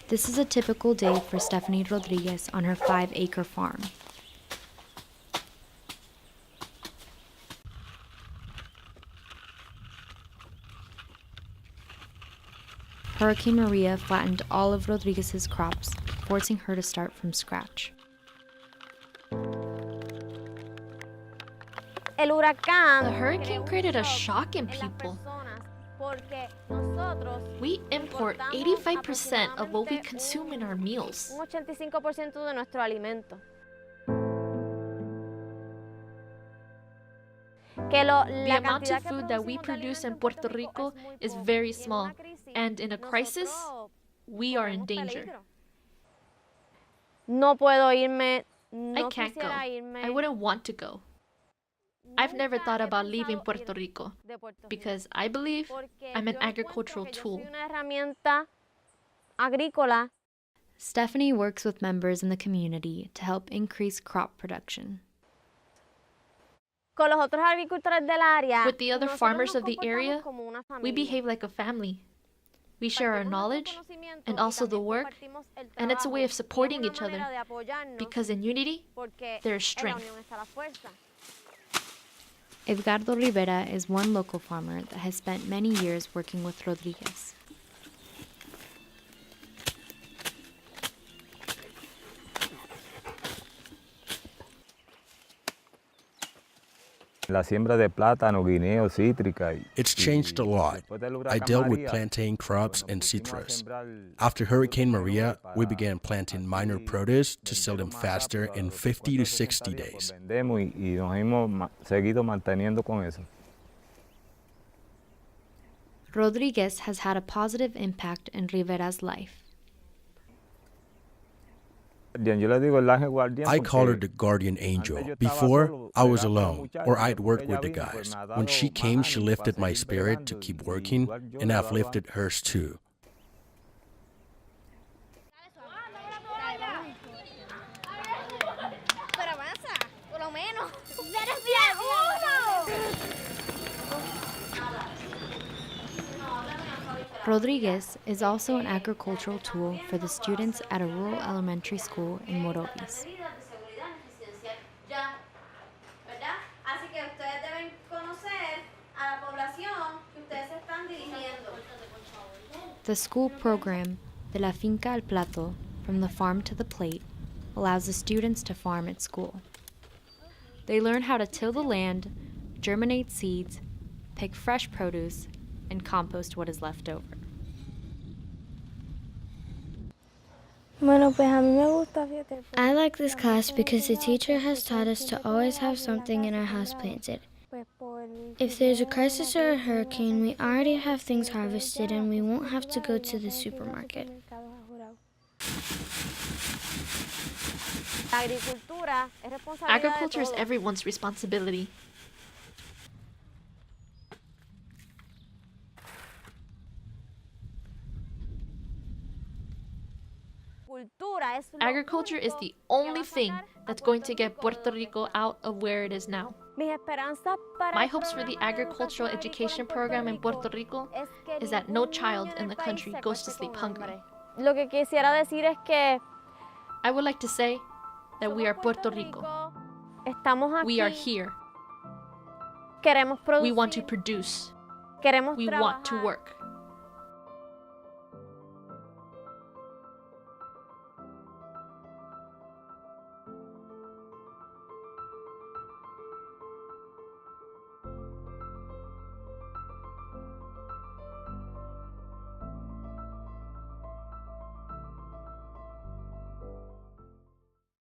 This is a typical day for Stephanie Rodriguez on her 5-acre farm. Hurricane Maria flattened all of Rodriguez's crops, forcing her to start from scratch. The hurricane created a shock in people. We import 85% of what we consume in our meals. The amount of food that we produce in Puerto Rico is very small, and in a crisis, we are in danger. I can't go. I wouldn't want to go. I've never thought about leaving Puerto Rico because I believe I'm an agricultural tool. Stephanie works with members in the community to help increase crop production. With the other farmers of the area, we behave like a family. We share our knowledge and also the work, and it's a way of supporting each other because in unity, there is strength. Edgardo Rivera is one local farmer that has spent many years working with Rodriguez. La siembra de plátano, guineo, cítrica. It's changed a lot. I dealt with plantain crops and citrus. After Hurricane Maria, we began planting minor produce to sell them faster in 50 to 60 days. Rodriguez has had a positive impact in Rivera's life. I call her the guardian angel. Before, I was alone, or I'd work with the guys. When she came, she lifted my spirit to keep working, and I've lifted hers too. Rodriguez is also an agricultural tool for the students at a rural elementary school in Morovis. The school program, De la Finca al Plato, From the Farm to the Plate, allows the students to farm at school. They learn how to till the land, germinate seeds, pick fresh produce, and compost what is left over. I like this class because the teacher has taught us to always have something in our house planted. If there's a crisis or a hurricane, we already have things harvested and we won't have to go to the supermarket. Agriculture is everyone's responsibility. Agriculture is the only thing that's going to get Puerto Rico out of where it is now. My hopes for the agricultural education program in Puerto Rico is that no child in the country goes to sleep hungry. I would like to say that we are Puerto Rico. We are here. We want to produce. We want to work.